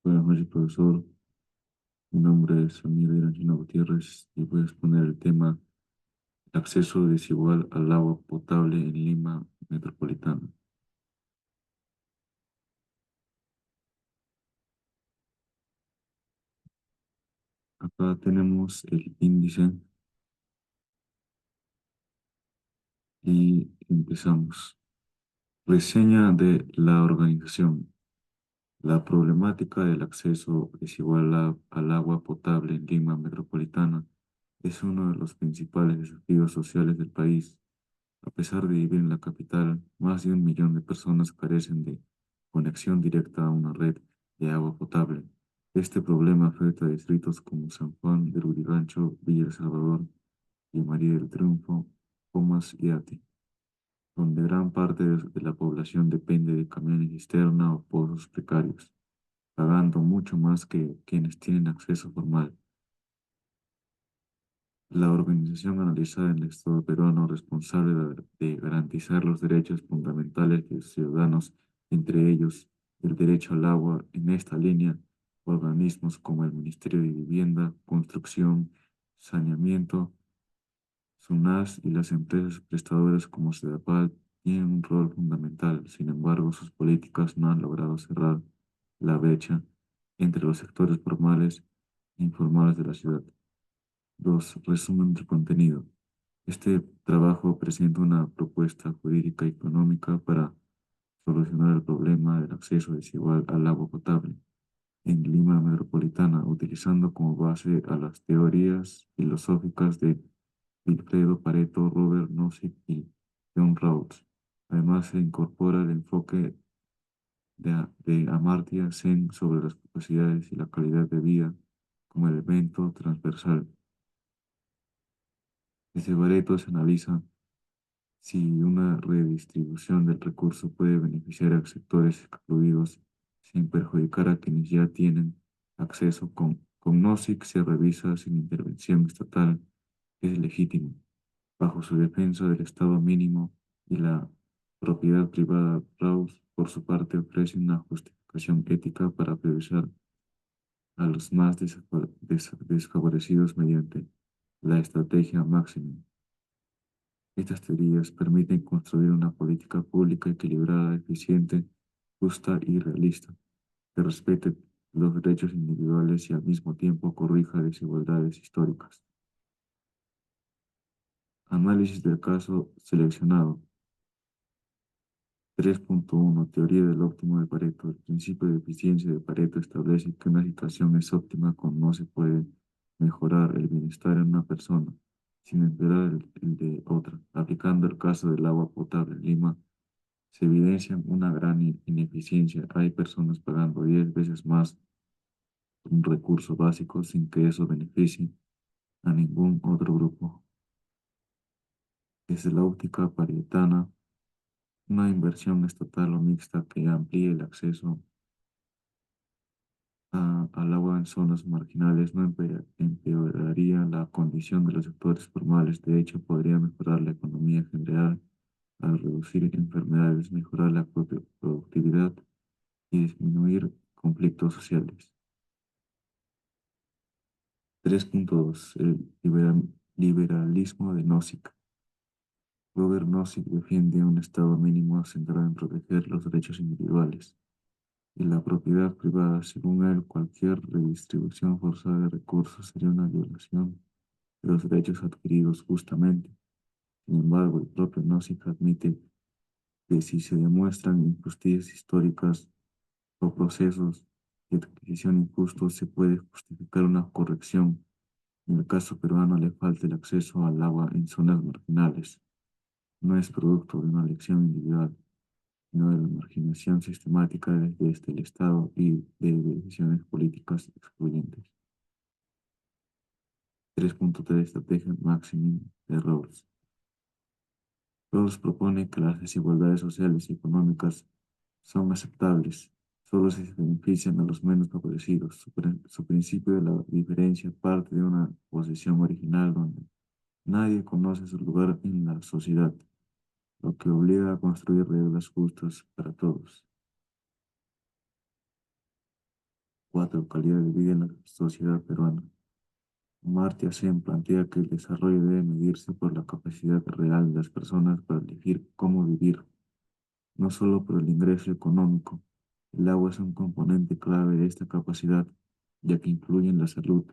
Buenas noches, profesor. Mi nombre es Samir Irangino Gutiérrez y voy a exponer el tema acceso desigual al agua potable en Lima metropolitana. Acá tenemos el índice y empezamos. Reseña de la organización. La problemática del acceso desigual al agua potable en Lima metropolitana es uno de los principales desafíos sociales del país. A pesar de vivir en la capital, más de 1 millón de personas carecen de conexión directa a una red de agua potable. Este problema afecta a distritos como San Juan de Lurigancho, Villa El Salvador y María del Triunfo, Comas y Ati, donde gran parte de la población depende de camiones cisterna o pozos precarios, pagando mucho más que quienes tienen acceso formal. La organización analizada en el Estado peruano responsable de garantizar los derechos fundamentales de los ciudadanos, entre ellos el derecho al agua, en esta línea, organismos como el Ministerio de Vivienda, Construcción, Saneamiento, SUNAS y las empresas prestadoras como Sedapal tienen un rol fundamental. Sin embargo, sus políticas no han logrado cerrar la brecha entre los sectores formales e informales de la ciudad. 2. Resumen del contenido. Este trabajo presenta una propuesta jurídica y económica para solucionar el problema del acceso desigual al agua potable en Lima metropolitana, utilizando como base a las teorías filosóficas de Wilfredo Pareto, Robert Nozick y John Rawls. Además, se incorpora el enfoque de Amartya Sen sobre las capacidades y la calidad de vida como elemento transversal. Desde Pareto se analiza si una redistribución del recurso puede beneficiar a sectores excluidos sin perjudicar a quienes ya tienen acceso. Con Nozick se revisa si la intervención estatal es legítima, bajo su defensa del Estado mínimo y la propiedad privada. Rawls, por su parte, ofrece una justificación ética para priorizar a los más desfavorecidos mediante la estrategia máxima. Estas teorías permiten construir una política pública equilibrada, eficiente, justa y realista, que respete los derechos individuales y al mismo tiempo corrija desigualdades históricas. Análisis del caso seleccionado. 3.1. Teoría del óptimo de Pareto. El principio de eficiencia de Pareto establece que una situación es óptima cuando no se puede mejorar el bienestar en una persona sin empeorar el de otra. Aplicando el caso del agua potable en Lima, se evidencia una gran ineficiencia. Hay personas pagando 10 veces más por un recurso básico sin que eso beneficie a ningún otro grupo. Desde la óptica parietana, una inversión estatal o mixta que amplíe el acceso al agua en zonas marginales no empeoraría la condición de los sectores formales. De hecho, podría mejorar la economía general al reducir enfermedades, mejorar la productividad y disminuir conflictos sociales. 3.2. El liberalismo de Nozick. Robert Nozick defiende un Estado mínimo centrado en proteger los derechos individuales y la propiedad privada. Según él, cualquier redistribución forzada de recursos sería una violación de los derechos adquiridos justamente. Sin embargo, el propio Nozick admite que si se demuestran injusticias históricas o procesos de adquisición injustos, se puede justificar una corrección. En el caso peruano le falta el acceso al agua en zonas marginales. No es producto de una elección individual, sino de la marginación sistemática desde el Estado y de decisiones políticas excluyentes. 3.3. Estrategia Maximum de Rawls. Rawls propone que las desigualdades sociales y económicas son aceptables solo si se benefician a los menos favorecidos. Su principio de la diferencia parte de una posición original donde nadie conoce su lugar en la sociedad, lo que obliga a construir reglas justas para todos. 4. Calidad de vida en la sociedad peruana. Amartya Sen plantea que el desarrollo debe medirse por la capacidad real de las personas para elegir cómo vivir, no solo por el ingreso económico. El agua es un componente clave de esta capacidad, ya que influye en la salud,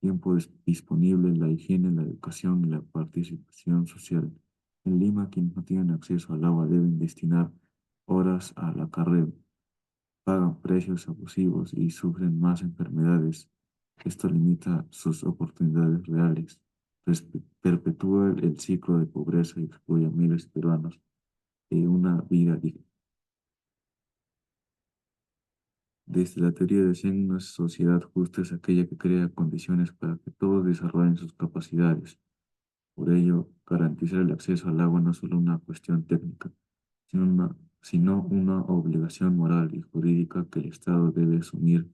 tiempo disponible, la higiene, la educación y la participación social. En Lima, quienes no tienen acceso al agua deben destinar horas al acarreo, pagan precios abusivos y sufren más enfermedades. Esto limita sus oportunidades reales, perpetúa el ciclo de pobreza y excluye a miles de peruanos de una vida digna. Desde la teoría de Zen, una sociedad justa es aquella que crea condiciones para que todos desarrollen sus capacidades. Por ello, garantizar el acceso al agua no es solo una cuestión técnica, sino una obligación moral y jurídica que el Estado debe asumir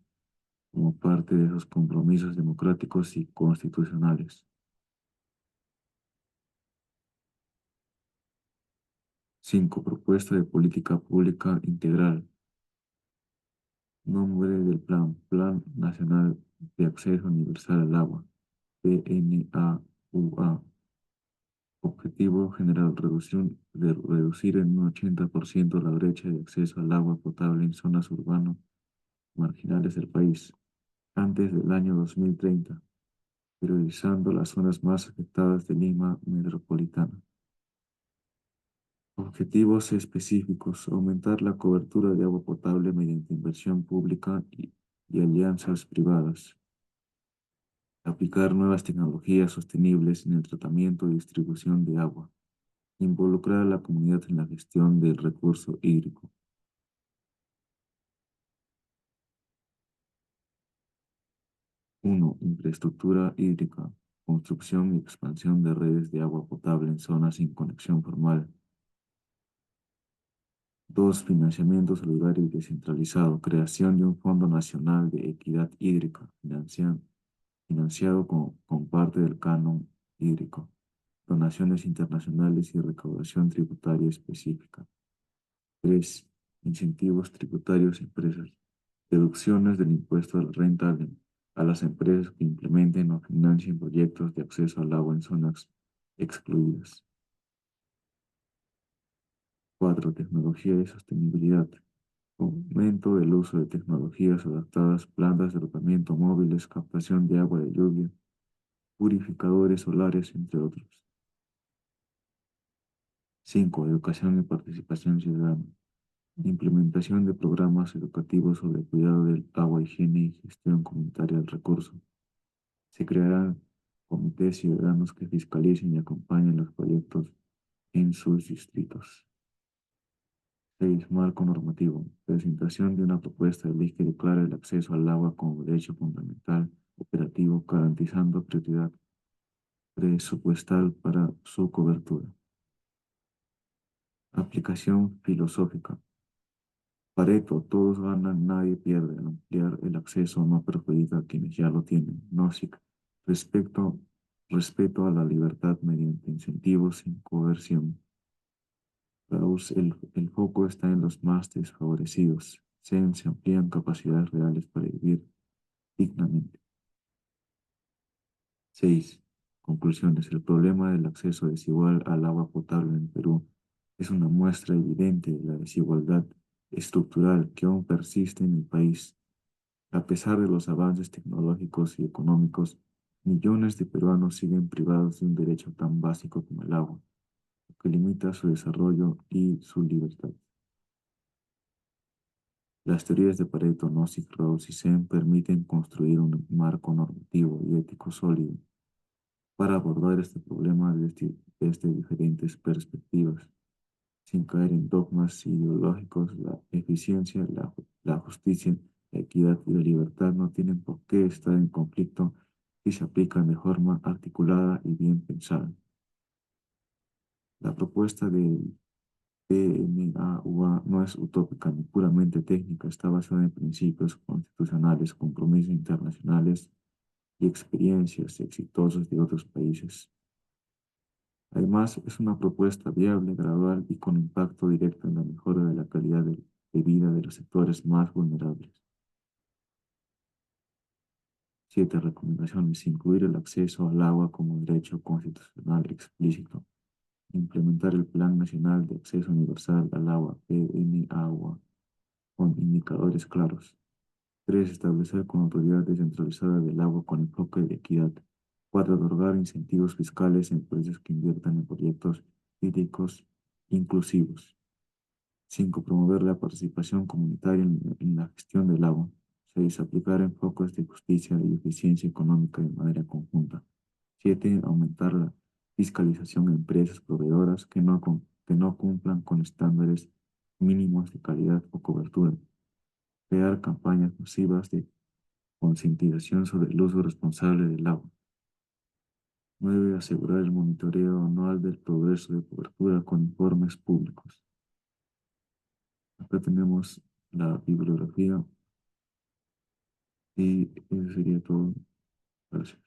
como parte de sus compromisos democráticos y constitucionales. 5. Propuesta de política pública integral. Nombre del plan: Plan Nacional de Acceso Universal al Agua, PNAUA. Objetivo general: reducir en un 80% la brecha de acceso al agua potable en zonas urbanas marginales del país antes del año 2030, priorizando las zonas más afectadas de Lima metropolitana. Objetivos específicos: aumentar la cobertura de agua potable mediante inversión pública y alianzas privadas. Aplicar nuevas tecnologías sostenibles en el tratamiento y distribución de agua. Involucrar a la comunidad en la gestión del recurso hídrico. 1. Infraestructura hídrica. Construcción y expansión de redes de agua potable en zonas sin conexión formal. 2. Financiamiento solidario y descentralizado. Creación de un Fondo Nacional de Equidad Hídrica, financiado con parte del canon hídrico. Donaciones internacionales y recaudación tributaria específica. 3. Incentivos tributarios a empresas. Deducciones del impuesto a la renta a las empresas que implementen o financien proyectos de acceso al agua en zonas excluidas. 4. Tecnología y sostenibilidad. Aumento del uso de tecnologías adaptadas, plantas de tratamiento móviles, captación de agua de lluvia, purificadores solares, entre otros. 5. Educación y participación ciudadana. Implementación de programas educativos sobre cuidado del agua, higiene y gestión comunitaria del recurso. Se crearán comités ciudadanos que fiscalicen y acompañen los proyectos en sus distritos. 6. Marco normativo. Presentación de una propuesta de ley que declara el acceso al agua como derecho fundamental operativo, garantizando prioridad presupuestal para su cobertura. Aplicación filosófica. Pareto: todos ganan, nadie pierde. Ampliar el acceso no perjudica a quienes ya lo tienen. Nozick: respeto a la libertad mediante incentivos sin coerción. Gauss: el foco está en los más desfavorecidos. Se amplían capacidades reales para vivir dignamente. 6. Conclusiones. El problema del acceso desigual al agua potable en Perú es una muestra evidente de la desigualdad estructural que aún persiste en el país. A pesar de los avances tecnológicos y económicos, millones de peruanos siguen privados de un derecho tan básico como el agua, lo que limita su desarrollo y su libertad. Las teorías de Pareto, Nozick, Rawls y Sen permiten construir un marco normativo y ético sólido para abordar este problema desde diferentes perspectivas, sin caer en dogmas ideológicos. La eficiencia, la justicia, la equidad y la libertad no tienen por qué estar en conflicto si se aplican de forma articulada y bien pensada. La propuesta del PNAUA no es utópica ni puramente técnica, está basada en principios constitucionales, compromisos internacionales y experiencias exitosas de otros países. Además, es una propuesta viable, gradual y con impacto directo en la mejora de la calidad de vida de los sectores más vulnerables. 7. Recomendaciones. Incluir el acceso al agua como derecho constitucional explícito. Implementar el Plan Nacional de Acceso Universal al Agua, PNAGUA, con indicadores claros. 3. Establecer con autoridad descentralizada del agua con enfoque de equidad. 4. Otorgar incentivos fiscales a empresas que inviertan en proyectos hídricos inclusivos. 5. Promover la participación comunitaria en la gestión del agua. 6. Aplicar enfoques de justicia y eficiencia económica de manera conjunta. 7. Aumentar la fiscalización a empresas proveedoras que no cumplan con estándares mínimos de calidad o cobertura. Crear campañas masivas de concientización sobre el uso responsable del agua. 9. Asegurar el monitoreo anual del progreso de cobertura con informes públicos. Acá tenemos la bibliografía y eso sería todo. Gracias.